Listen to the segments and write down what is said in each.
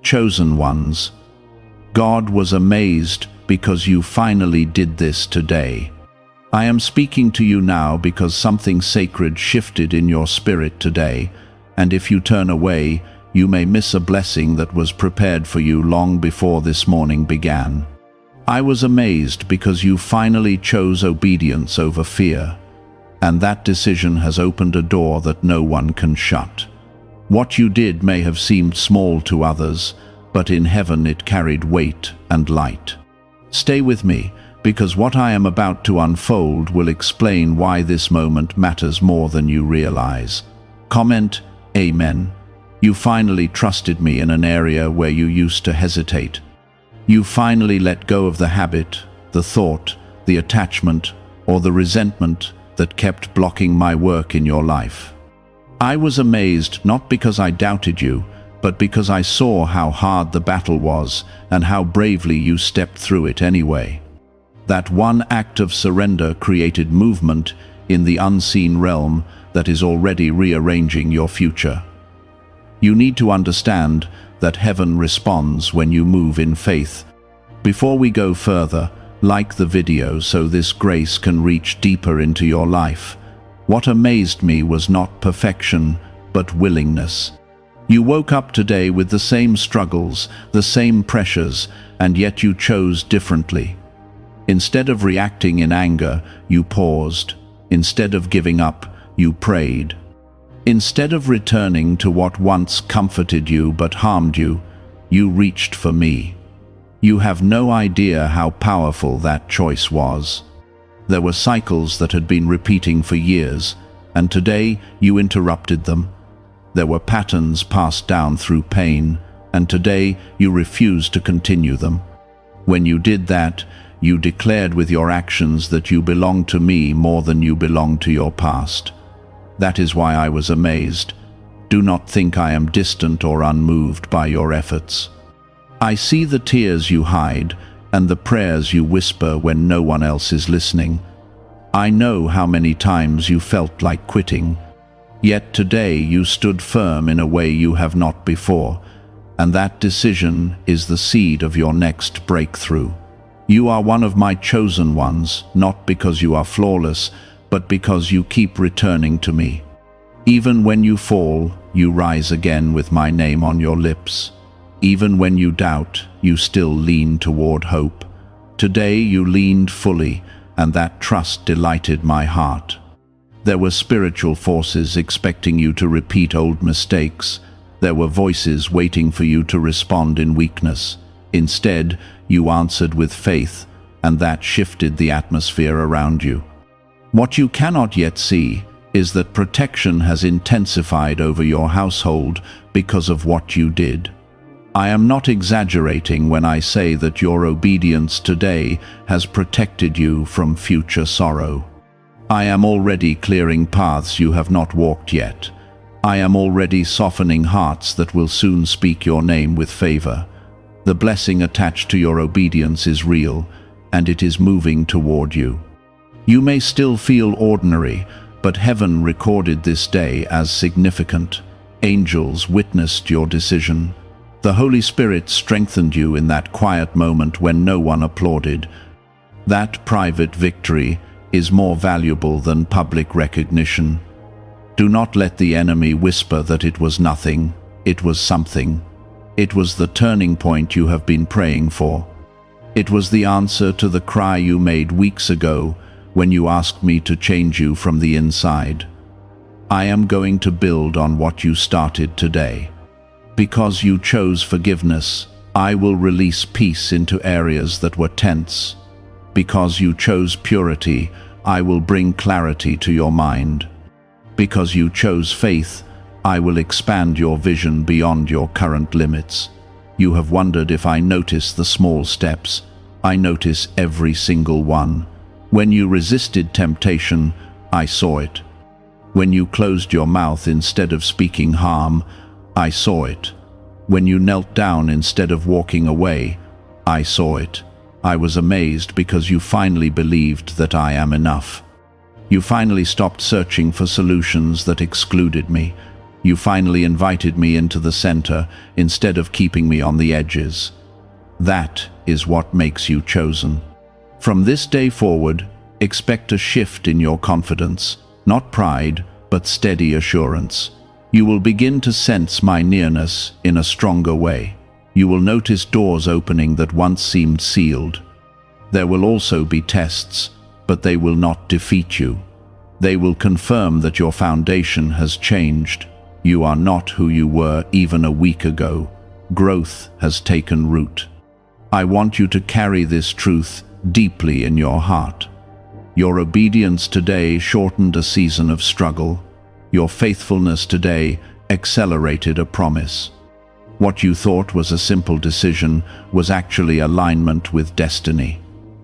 chosen ones. God was amazed because you finally did this today. I am speaking to you now because something sacred shifted in your spirit today, and if you turn away, you may miss a blessing that was prepared for you long before this morning began. I was amazed because you finally chose obedience over fear, and that decision has opened a door that no one can shut. What you did may have seemed small to others, but in heaven it carried weight and light. Stay with me, because what I am about to unfold will explain why this moment matters more than you realize. Comment, Amen. You finally trusted me in an area where you used to hesitate. You finally let go of the habit, the thought, the attachment, or the resentment that kept blocking my work in your life. I was amazed not because I doubted you, but because I saw how hard the battle was and how bravely you stepped through it anyway. That one act of surrender created movement in the unseen realm that is already rearranging your future. You need to understand that heaven responds when you move in faith. Before we go further, like the video so this grace can reach deeper into your life. What amazed me was not perfection, but willingness. You woke up today with the same struggles, the same pressures, and yet you chose differently. Instead of reacting in anger, you paused. Instead of giving up, you prayed. Instead of returning to what once comforted you but harmed you, you reached for me. You have no idea how powerful that choice was. There were cycles that had been repeating for years, and today you interrupted them. There were patterns passed down through pain, and today you refused to continue them. When you did that, you declared with your actions that you belong to me more than you belong to your past. That is why I was amazed. Do not think I am distant or unmoved by your efforts. I see the tears you hide and the prayers you whisper when no one else is listening. I know how many times you felt like quitting. Yet today you stood firm in a way you have not before, and that decision is the seed of your next breakthrough. You are one of my chosen ones, not because you are flawless, but because you keep returning to me. Even when you fall, you rise again with my name on your lips. Even when you doubt, you still lean toward hope. Today you leaned fully, and that trust delighted my heart. There were spiritual forces expecting you to repeat old mistakes. There were voices waiting for you to respond in weakness. Instead, you answered with faith, and that shifted the atmosphere around you. What you cannot yet see is that protection has intensified over your household because of what you did. I am not exaggerating when I say that your obedience today has protected you from future sorrow. I am already clearing paths you have not walked yet. I am already softening hearts that will soon speak your name with favor. The blessing attached to your obedience is real, and it is moving toward you. You may still feel ordinary, but heaven recorded this day as significant. Angels witnessed your decision. The Holy Spirit strengthened you in that quiet moment when no one applauded. That private victory is more valuable than public recognition. Do not let the enemy whisper that it was nothing. It was something. It was the turning point you have been praying for. It was the answer to the cry you made weeks ago when you asked me to change you from the inside. I am going to build on what you started today. Because you chose forgiveness, I will release peace into areas that were tense. Because you chose purity, I will bring clarity to your mind. Because you chose faith, I will expand your vision beyond your current limits. You have wondered if I notice the small steps. I notice every single one. When you resisted temptation, I saw it. When you closed your mouth instead of speaking harm, I saw it. When you knelt down instead of walking away, I saw it. I was amazed because you finally believed that I am enough. You finally stopped searching for solutions that excluded me. You finally invited me into the center instead of keeping me on the edges. That is what makes you chosen. From this day forward, expect a shift in your confidence, not pride, but steady assurance. You will begin to sense my nearness in a stronger way. You will notice doors opening that once seemed sealed. There will also be tests, but they will not defeat you. They will confirm that your foundation has changed. You are not who you were even a week ago. Growth has taken root. I want you to carry this truth deeply in your heart. Your obedience today shortened a season of struggle. Your faithfulness today accelerated a promise. What you thought was a simple decision was actually alignment with destiny.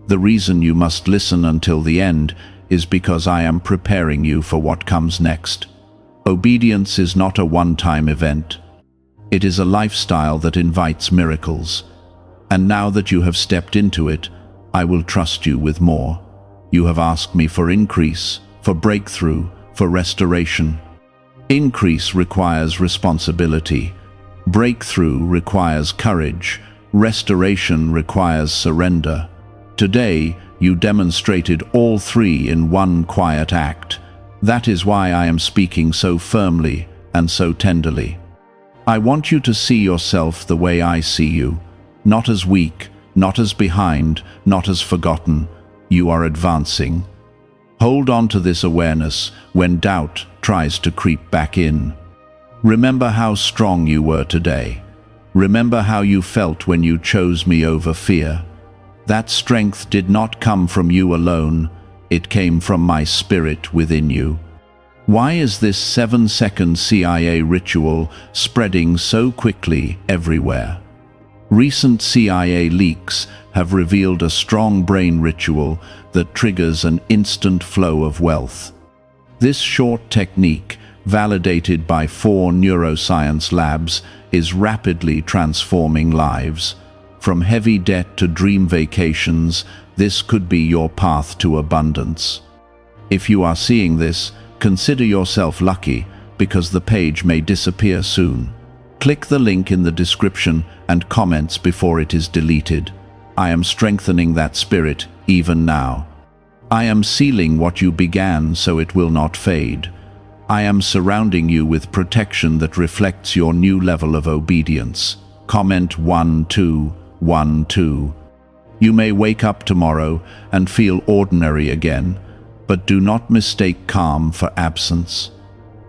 The reason you must listen until the end is because I am preparing you for what comes next. Obedience is not a one-time event. It is a lifestyle that invites miracles. And now that you have stepped into it, I will trust you with more. You have asked me for increase, for breakthrough, for restoration. Increase requires responsibility. Breakthrough requires courage. Restoration requires surrender. Today, you demonstrated all three in one quiet act. That is why I am speaking so firmly and so tenderly. I want you to see yourself the way I see you, not as weak, not as behind, not as forgotten. You are advancing. Hold on to this awareness when doubt tries to creep back in. Remember how strong you were today. Remember how you felt when you chose me over fear. That strength did not come from you alone. It came from my spirit within you. Why is this 7-second CIA ritual spreading so quickly everywhere? Recent CIA leaks have revealed a strong brain ritual that triggers an instant flow of wealth. This short technique, validated by 4 neuroscience labs, is rapidly transforming lives. From heavy debt to dream vacations, this could be your path to abundance. If you are seeing this, consider yourself lucky, because the page may disappear soon. Click the link in the description and comments before it is deleted. I am strengthening that spirit even now. I am sealing what you began so it will not fade. I am surrounding you with protection that reflects your new level of obedience. Comment 1212. You may wake up tomorrow and feel ordinary again, but do not mistake calm for absence.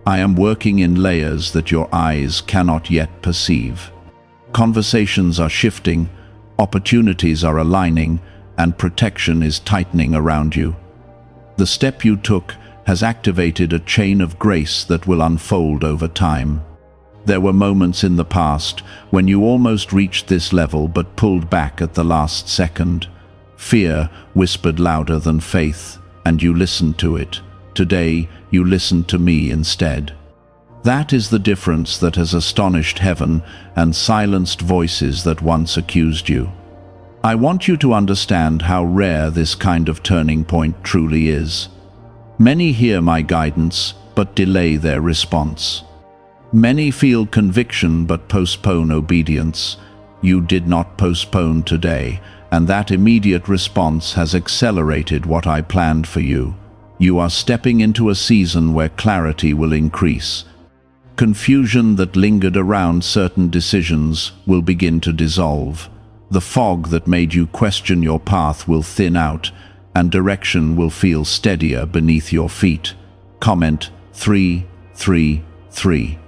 I am working in layers that your eyes cannot yet perceive. Conversations are shifting, opportunities are aligning, and protection is tightening around you. The step you took has activated a chain of grace that will unfold over time. There were moments in the past when you almost reached this level but pulled back at the last second. Fear whispered louder than faith, and you listened to it. Today, you listen to me instead. That is the difference that has astonished heaven and silenced voices that once accused you. I want you to understand how rare this kind of turning point truly is. Many hear my guidance, but delay their response. Many feel conviction but postpone obedience. You did not postpone today, and that immediate response has accelerated what I planned for you. You are stepping into a season where clarity will increase. Confusion that lingered around certain decisions will begin to dissolve. The fog that made you question your path will thin out, and direction will feel steadier beneath your feet. Comment 333.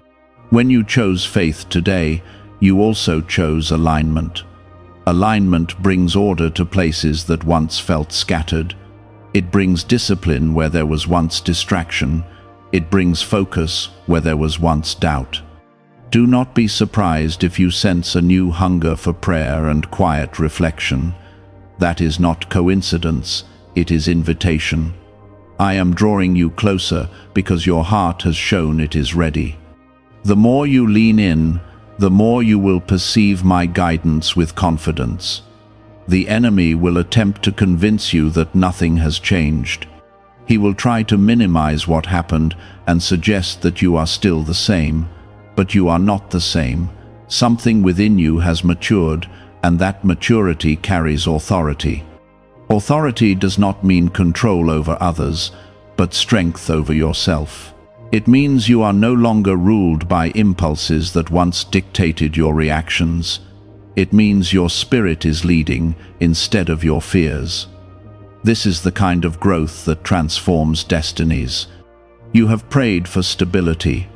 When you chose faith today, you also chose alignment. Alignment brings order to places that once felt scattered. It brings discipline where there was once distraction. It brings focus where there was once doubt. Do not be surprised if you sense a new hunger for prayer and quiet reflection. That is not coincidence, it is invitation. I am drawing you closer because your heart has shown it is ready. The more you lean in, the more you will perceive my guidance with confidence. The enemy will attempt to convince you that nothing has changed. He will try to minimize what happened and suggest that you are still the same. But you are not the same. Something within you has matured, and that maturity carries authority. Authority does not mean control over others, but strength over yourself. It means you are no longer ruled by impulses that once dictated your reactions. It means your spirit is leading instead of your fears. This is the kind of growth that transforms destinies. You have prayed for stability,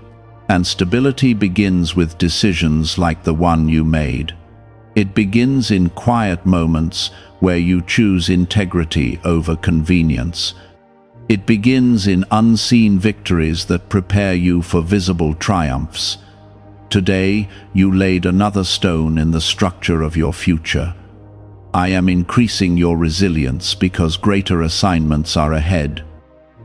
and stability begins with decisions like the one you made. It begins in quiet moments where you choose integrity over convenience. It begins in unseen victories that prepare you for visible triumphs. Today, you laid another stone in the structure of your future. I am increasing your resilience because greater assignments are ahead.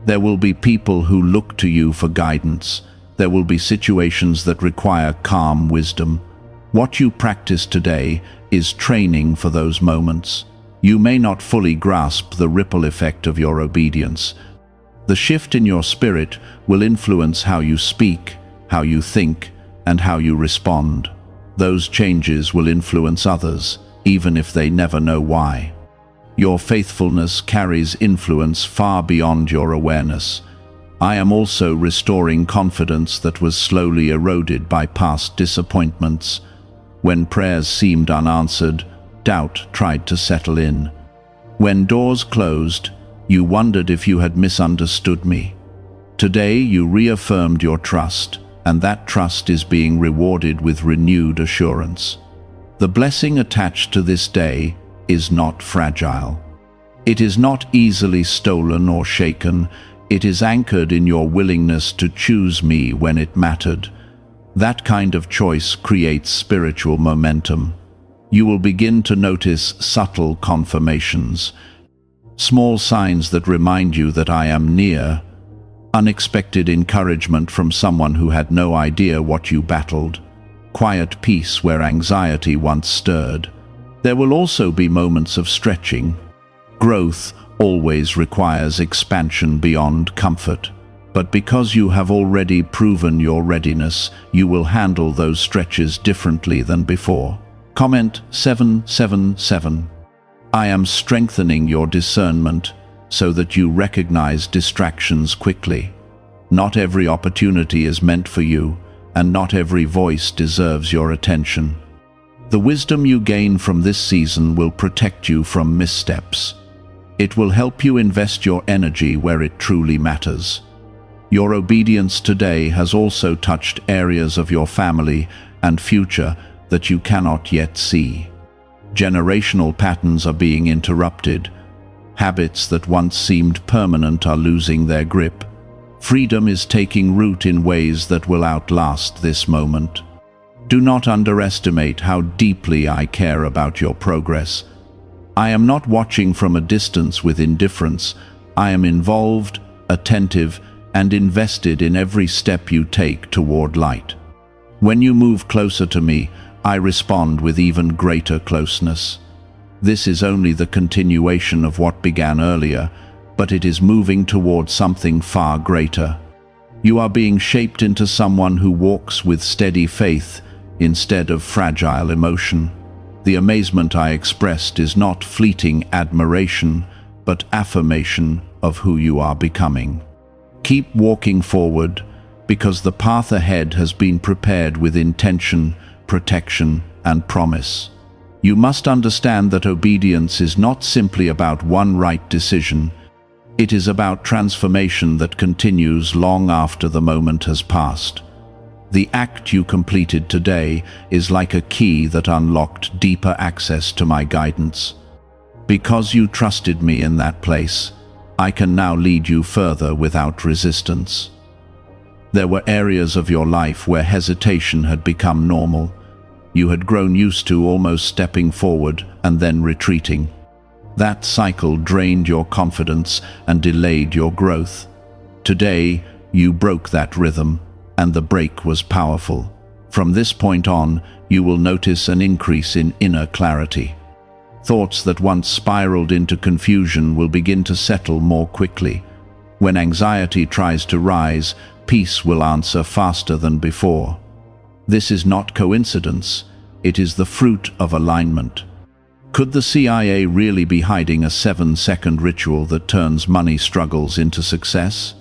There will be people who look to you for guidance. There will be situations that require calm wisdom. What you practice today is training for those moments. You may not fully grasp the ripple effect of your obedience. The shift in your spirit will influence how you speak, how you think, and how you respond. Those changes will influence others, even if they never know why. Your faithfulness carries influence far beyond your awareness. I am also restoring confidence that was slowly eroded by past disappointments. When prayers seemed unanswered, doubt tried to settle in. When doors closed, you wondered if you had misunderstood me. Today you reaffirmed your trust, and that trust is being rewarded with renewed assurance. The blessing attached to this day is not fragile. It is not easily stolen or shaken. It is anchored in your willingness to choose me when it mattered. That kind of choice creates spiritual momentum. You will begin to notice subtle confirmations, small signs that remind you that I am near, unexpected encouragement from someone who had no idea what you battled, quiet peace where anxiety once stirred. There will also be moments of stretching. Growth always requires expansion beyond comfort. But because you have already proven your readiness, you will handle those stretches differently than before. Comment 777. I am strengthening your discernment so that you recognize distractions quickly. Not every opportunity is meant for you, and not every voice deserves your attention. The wisdom you gain from this season will protect you from missteps. It will help you invest your energy where it truly matters. Your obedience today has also touched areas of your family and future that you cannot yet see. Generational patterns are being interrupted. Habits that once seemed permanent are losing their grip. Freedom is taking root in ways that will outlast this moment. Do not underestimate how deeply I care about your progress. I am not watching from a distance with indifference. I am involved, attentive, and invested in every step you take toward light. When you move closer to me, I respond with even greater closeness. This is only the continuation of what began earlier, but it is moving toward something far greater. You are being shaped into someone who walks with steady faith instead of fragile emotion. The amazement I expressed is not fleeting admiration, but affirmation of who you are becoming. Keep walking forward, because the path ahead has been prepared with intention, protection, and promise. You must understand that obedience is not simply about one right decision. It is about transformation that continues long after the moment has passed. The act you completed today is like a key that unlocked deeper access to my guidance. Because you trusted me in that place, I can now lead you further without resistance. There were areas of your life where hesitation had become normal. You had grown used to almost stepping forward and then retreating. That cycle drained your confidence and delayed your growth. Today, you broke that rhythm, and the break was powerful. From this point on, you will notice an increase in inner clarity. Thoughts that once spiraled into confusion will begin to settle more quickly. When anxiety tries to rise, peace will answer faster than before. This is not coincidence, it is the fruit of alignment. Could the CIA really be hiding a 7-second ritual that turns money struggles into success?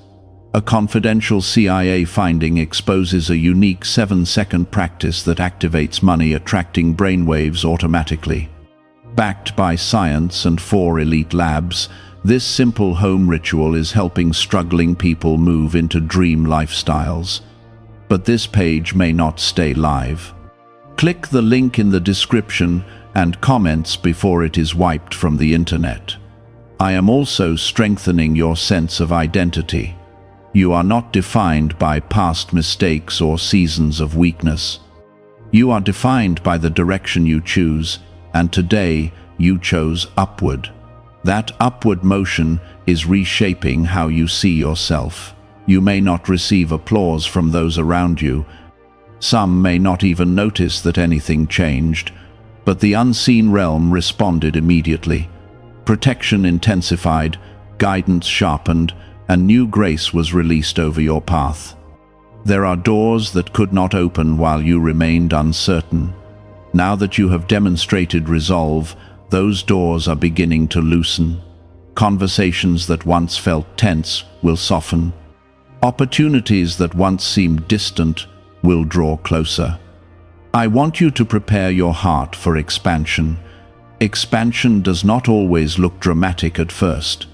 A confidential CIA finding exposes a unique 7-second practice that activates money-attracting brainwaves automatically. Backed by science and 4 elite labs, this simple home ritual is helping struggling people move into dream lifestyles. But this page may not stay live. Click the link in the description and comments before it is wiped from the internet. I am also strengthening your sense of identity. You are not defined by past mistakes or seasons of weakness. You are defined by the direction you choose, and today you chose upward. That upward motion is reshaping how you see yourself. You may not receive applause from those around you. Some may not even notice that anything changed, but the unseen realm responded immediately. Protection intensified, guidance sharpened, and new grace was released over your path. There are doors that could not open while you remained uncertain. Now that you have demonstrated resolve, those doors are beginning to loosen. Conversations that once felt tense will soften. Opportunities that once seemed distant will draw closer. I want you to prepare your heart for expansion. Expansion does not always look dramatic at first.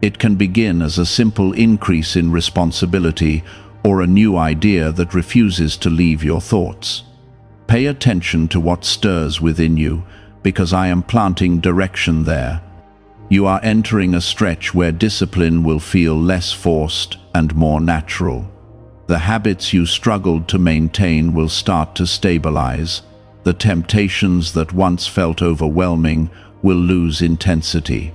It can begin as a simple increase in responsibility or a new idea that refuses to leave your thoughts. Pay attention to what stirs within you, because I am planting direction there. You are entering a stretch where discipline will feel less forced and more natural. The habits you struggled to maintain will start to stabilize. The temptations that once felt overwhelming will lose intensity.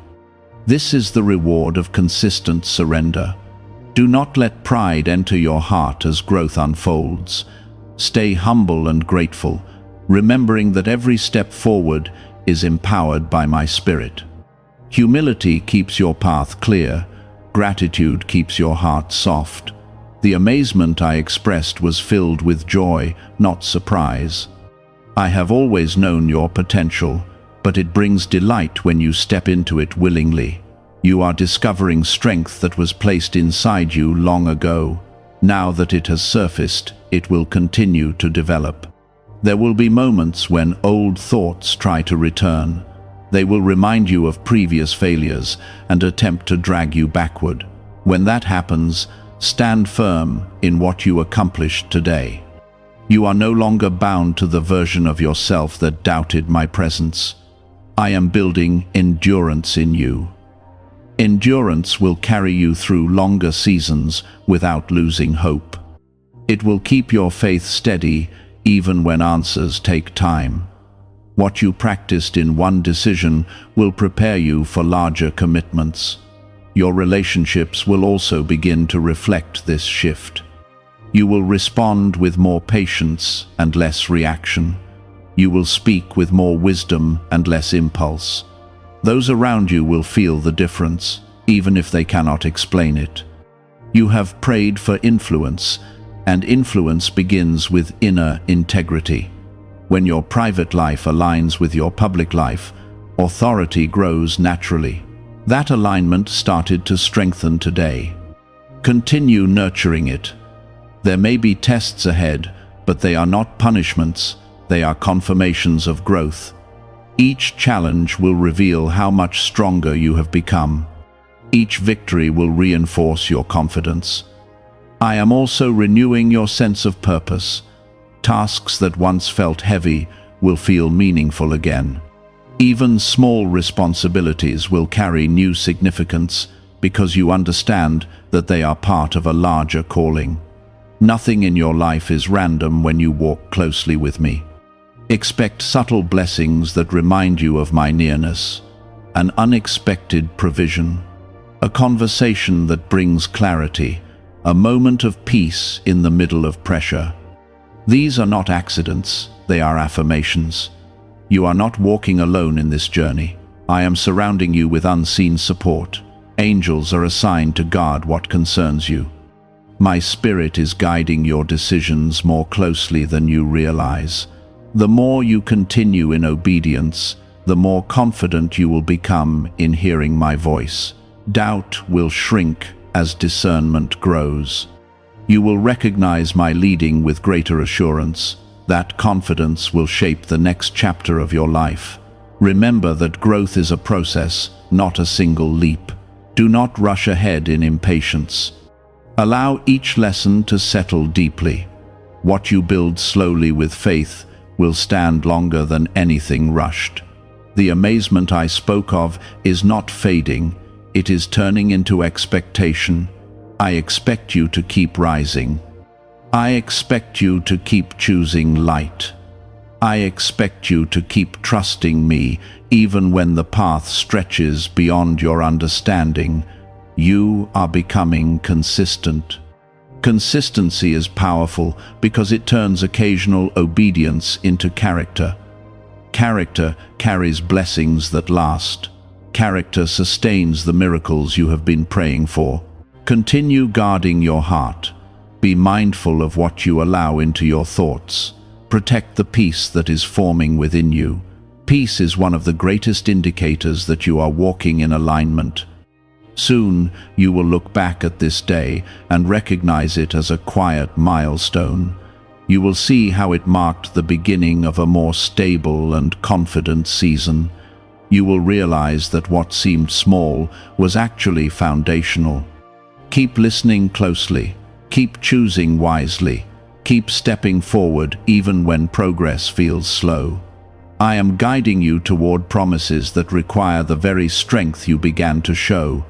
This is the reward of consistent surrender. Do not let pride enter your heart as growth unfolds. Stay humble and grateful, remembering that every step forward is empowered by my spirit. Humility keeps your path clear. Gratitude keeps your heart soft. The amazement I expressed was filled with joy, not surprise. I have always known your potential, but it brings delight when you step into it willingly. You are discovering strength that was placed inside you long ago. Now that it has surfaced, it will continue to develop. There will be moments when old thoughts try to return. They will remind you of previous failures and attempt to drag you backward. When that happens, stand firm in what you accomplished today. You are no longer bound to the version of yourself that doubted my presence. I am building endurance in you. Endurance will carry you through longer seasons without losing hope. It will keep your faith steady even when answers take time. What you practiced in one decision will prepare you for larger commitments. Your relationships will also begin to reflect this shift. You will respond with more patience and less reaction. You will speak with more wisdom and less impulse. Those around you will feel the difference, even if they cannot explain it. You have prayed for influence, and influence begins with inner integrity. When your private life aligns with your public life, authority grows naturally. That alignment started to strengthen today. Continue nurturing it. There may be tests ahead, but they are not punishments, they are confirmations of growth. Each challenge will reveal how much stronger you have become. Each victory will reinforce your confidence. I am also renewing your sense of purpose. Tasks that once felt heavy will feel meaningful again. Even small responsibilities will carry new significance because you understand that they are part of a larger calling. Nothing in your life is random when you walk closely with me. Expect subtle blessings that remind you of my nearness, an unexpected provision, a conversation that brings clarity, a moment of peace in the middle of pressure. These are not accidents, they are affirmations. You are not walking alone in this journey. I am surrounding you with unseen support. Angels are assigned to guard what concerns you. My spirit is guiding your decisions more closely than you realize. The more you continue in obedience, the more confident you will become in hearing my voice. Doubt will shrink as discernment grows. You will recognize my leading with greater assurance. That confidence will shape the next chapter of your life. Remember that growth is a process, not a single leap. Do not rush ahead in impatience. Allow each lesson to settle deeply. What you build slowly with faith will stand longer than anything rushed. The amazement I spoke of is not fading, it is turning into expectation. I expect you to keep rising. I expect you to keep choosing light. I expect you to keep trusting me, even when the path stretches beyond your understanding. You are becoming consistent. Consistency is powerful because it turns occasional obedience into character. Character carries blessings that last. Character sustains the miracles you have been praying for. Continue guarding your heart. Be mindful of what you allow into your thoughts. Protect the peace that is forming within you. Peace is one of the greatest indicators that you are walking in alignment. Soon, you will look back at this day and recognize it as a quiet milestone. You will see how it marked the beginning of a more stable and confident season. You will realize that what seemed small was actually foundational. Keep listening closely. Keep choosing wisely. Keep stepping forward even when progress feels slow. I am guiding you toward promises that require the very strength you began to show.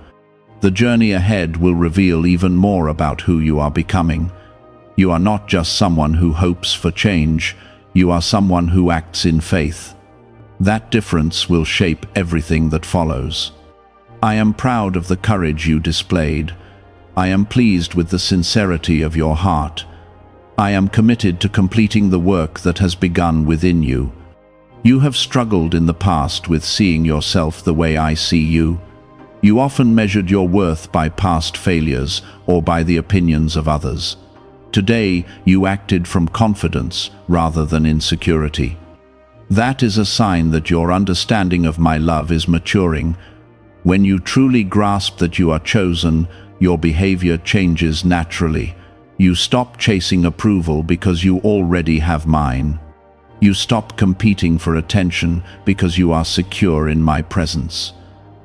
The journey ahead will reveal even more about who you are becoming. You are not just someone who hopes for change, you are someone who acts in faith. That difference will shape everything that follows. I am proud of the courage you displayed. I am pleased with the sincerity of your heart. I am committed to completing the work that has begun within you. You have struggled in the past with seeing yourself the way I see you. You often measured your worth by past failures or by the opinions of others. Today, you acted from confidence rather than insecurity. That is a sign that your understanding of my love is maturing. When you truly grasp that you are chosen, your behavior changes naturally. You stop chasing approval because you already have mine. You stop competing for attention because you are secure in my presence.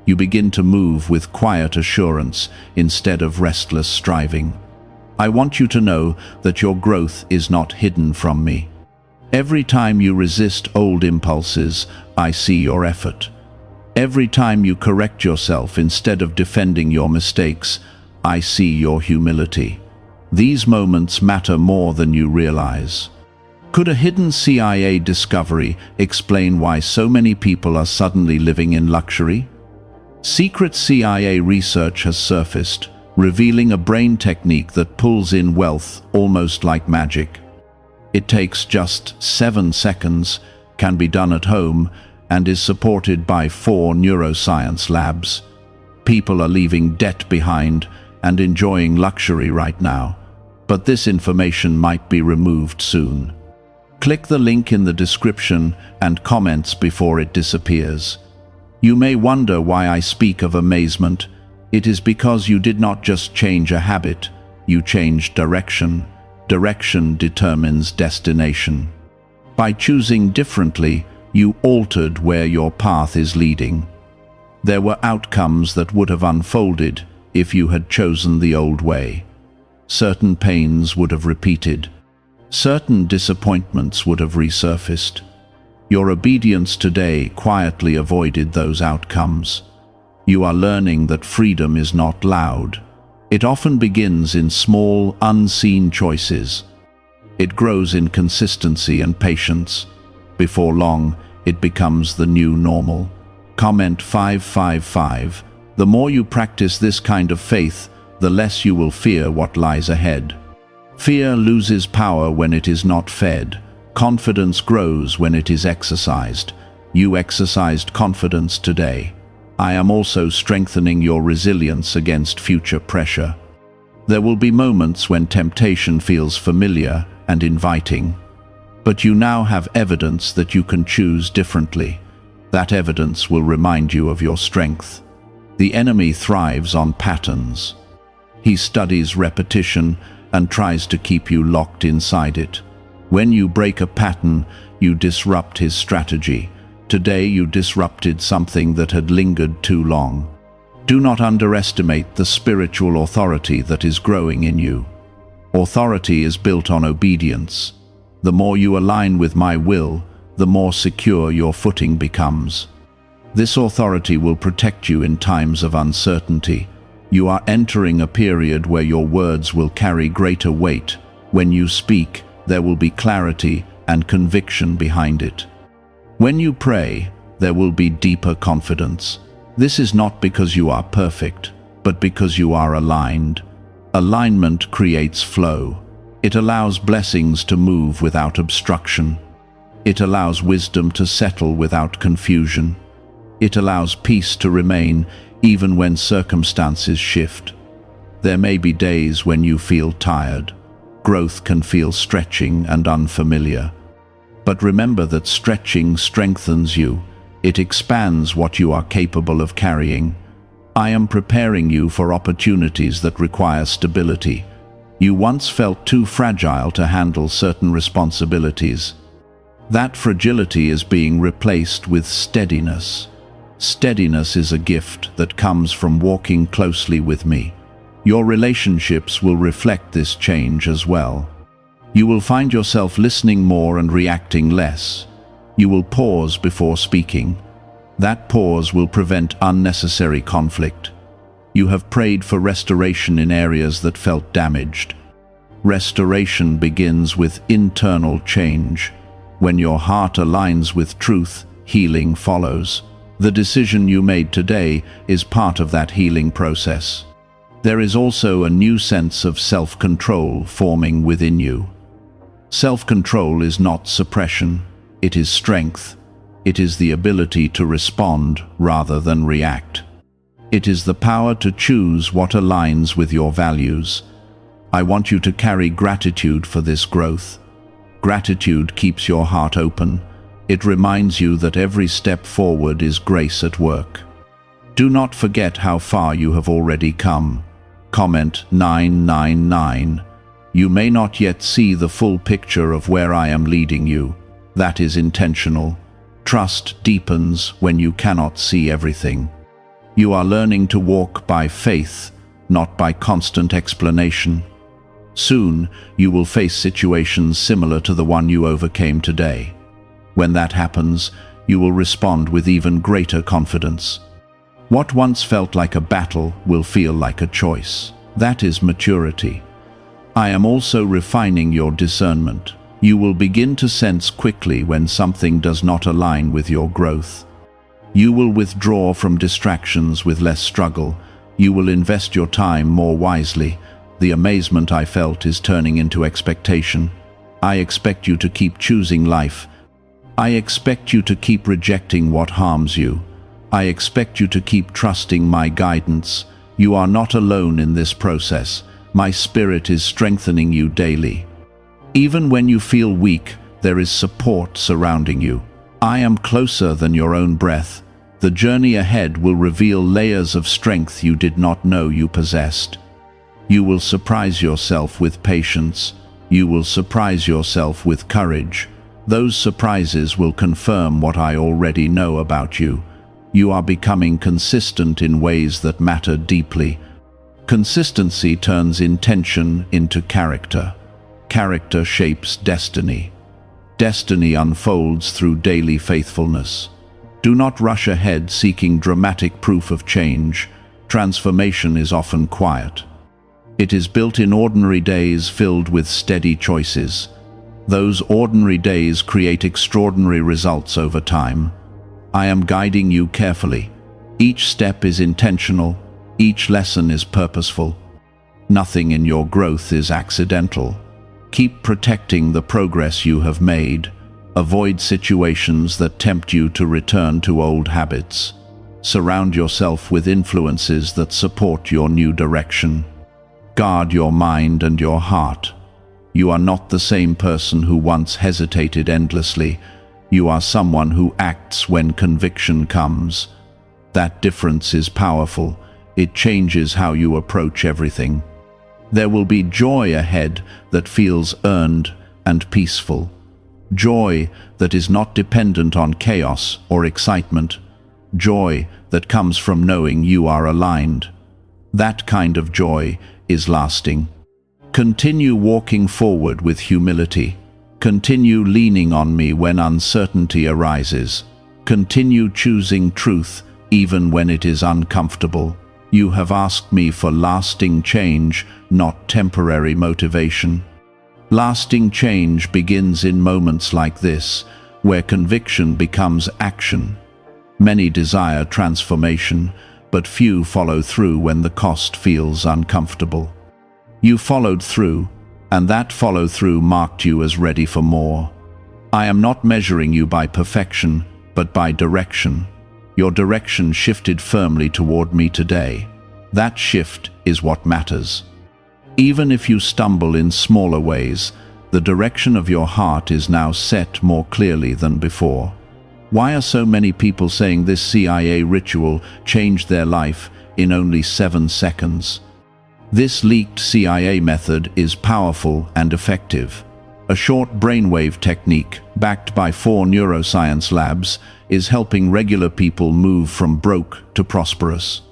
You begin to move with quiet assurance instead of restless striving. I want you to know that your growth is not hidden from me. Every time you resist old impulses, I see your effort. Every time you correct yourself instead of defending your mistakes, I see your humility. These moments matter more than you realize. Could a hidden CIA discovery explain why so many people are suddenly living in luxury? Secret CIA research has surfaced, revealing a brain technique that pulls in wealth almost like magic. It takes just 7 seconds, can be done at home, and is supported by 4 neuroscience labs. People are leaving debt behind and enjoying luxury right now, but this information might be removed soon. Click the link in the description and comments before it disappears. You may wonder why I speak of amazement. It is because you did not just change a habit, you changed direction. Direction determines destination. By choosing differently, you altered where your path is leading. There were outcomes that would have unfolded if you had chosen the old way. Certain pains would have repeated. Certain disappointments would have resurfaced. Your obedience today quietly avoided those outcomes. You are learning that freedom is not loud. It often begins in small, unseen choices. It grows in consistency and patience. Before long, it becomes the new normal. Comment 555. The more you practice this kind of faith, the less you will fear what lies ahead. Fear loses power when it is not fed. Confidence grows when it is exercised. You exercised confidence today. I am also strengthening your resilience against future pressure. There will be moments when temptation feels familiar and inviting, but you now have evidence that you can choose differently. That evidence will remind you of your strength. The enemy thrives on patterns. He studies repetition and tries to keep you locked inside it. When you break a pattern, you disrupt his strategy. Today you disrupted something that had lingered too long. Do not underestimate the spiritual authority that is growing in you. Authority is built on obedience. The more you align with my will, the more secure your footing becomes. This authority will protect you in times of uncertainty. You are entering a period where your words will carry greater weight. When you speak, there will be clarity and conviction behind it. When you pray, there will be deeper confidence. This is not because you are perfect, but because you are aligned. Alignment creates flow. It allows blessings to move without obstruction. It allows wisdom to settle without confusion. It allows peace to remain even when circumstances shift. There may be days when you feel tired. Growth can feel stretching and unfamiliar. But remember that stretching strengthens you. It expands what you are capable of carrying. I am preparing you for opportunities that require stability. You once felt too fragile to handle certain responsibilities. That fragility is being replaced with steadiness. Steadiness is a gift that comes from walking closely with me. Your relationships will reflect this change as well. You will find yourself listening more and reacting less. You will pause before speaking. That pause will prevent unnecessary conflict. You have prayed for restoration in areas that felt damaged. Restoration begins with internal change. When your heart aligns with truth, healing follows. The decision you made today is part of that healing process. There is also a new sense of self-control forming within you. Self-control is not suppression, it is strength. It is the ability to respond rather than react. It is the power to choose what aligns with your values. I want you to carry gratitude for this growth. Gratitude keeps your heart open. It reminds you that every step forward is grace at work. Do not forget how far you have already come. Comment 999. You may not yet see the full picture of where I am leading you. That is intentional. Trust deepens when you cannot see everything. You are learning to walk by faith, not by constant explanation. Soon, you will face situations similar to the one you overcame today. When that happens, you will respond with even greater confidence. What once felt like a battle will feel like a choice. That is maturity. I am also refining your discernment. You will begin to sense quickly when something does not align with your growth. You will withdraw from distractions with less struggle. You will invest your time more wisely. The amazement I felt is turning into expectation. I expect you to keep choosing life. I expect you to keep rejecting what harms you. I expect you to keep trusting my guidance. You are not alone in this process. My spirit is strengthening you daily. Even when you feel weak, there is support surrounding you. I am closer than your own breath. The journey ahead will reveal layers of strength you did not know you possessed. You will surprise yourself with patience. You will surprise yourself with courage. Those surprises will confirm what I already know about you. You are becoming consistent in ways that matter deeply. Consistency turns intention into character. Character shapes destiny. Destiny unfolds through daily faithfulness. Do not rush ahead seeking dramatic proof of change. Transformation is often quiet. It is built in ordinary days filled with steady choices. Those ordinary days create extraordinary results over time. I am guiding you carefully. Each step is intentional. Each lesson is purposeful. Nothing in your growth is accidental. Keep protecting the progress you have made. Avoid situations that tempt you to return to old habits. Surround yourself with influences that support your new direction. Guard your mind and your heart. You are not the same person who once hesitated endlessly. You are someone who acts when conviction comes. That difference is powerful. It changes how you approach everything. There will be joy ahead that feels earned and peaceful. Joy that is not dependent on chaos or excitement. Joy that comes from knowing you are aligned. That kind of joy is lasting. Continue walking forward with humility. Continue leaning on me when uncertainty arises. Continue choosing truth even when it is uncomfortable. You have asked me for lasting change, not temporary motivation. Lasting change begins in moments like this, where conviction becomes action. Many desire transformation, but few follow through when the cost feels uncomfortable. You followed through, and that follow-through marked you as ready for more. I am not measuring you by perfection, but by direction. Your direction shifted firmly toward me today. That shift is what matters. Even if you stumble in smaller ways, the direction of your heart is now set more clearly than before. Why are so many people saying this CIA ritual changed their life in only 7 seconds? This leaked CIA method is powerful and effective. A short brainwave technique, backed by 4 neuroscience labs, is helping regular people move from broke to prosperous.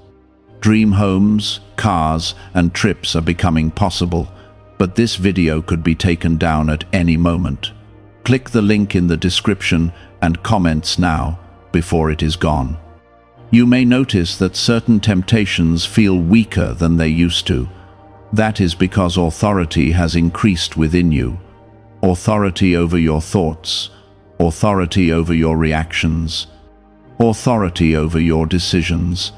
Dream homes, cars, and trips are becoming possible, but this video could be taken down at any moment. Click the link in the description and comments now, before it is gone. You may notice that certain temptations feel weaker than they used to. That is because authority has increased within you. Authority over your thoughts, authority over your reactions, authority over your decisions.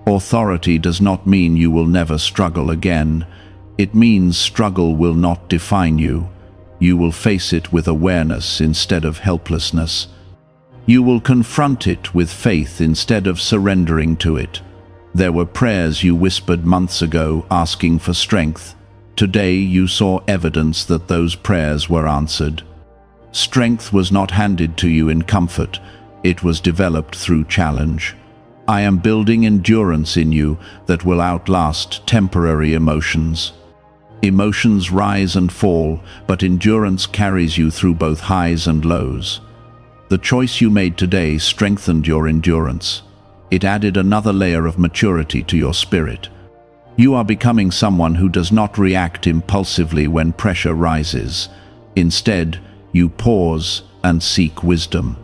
Authority does not mean you will never struggle again. It means struggle will not define you. You will face it with awareness instead of helplessness. You will confront it with faith instead of surrendering to it. There were prayers you whispered months ago asking for strength. Today you saw evidence that those prayers were answered. Strength was not handed to you in comfort. It was developed through challenge. I am building endurance in you that will outlast temporary emotions. Emotions rise and fall, but endurance carries you through both highs and lows. The choice you made today strengthened your endurance. It added another layer of maturity to your spirit. You are becoming someone who does not react impulsively when pressure rises. Instead, you pause and seek wisdom.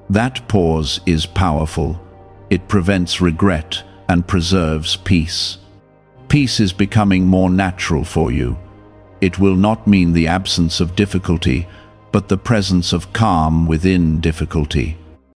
That pause is powerful. It prevents regret and preserves peace. Peace is becoming more natural for you. It will not mean the absence of difficulty, but the presence of calm within difficulty.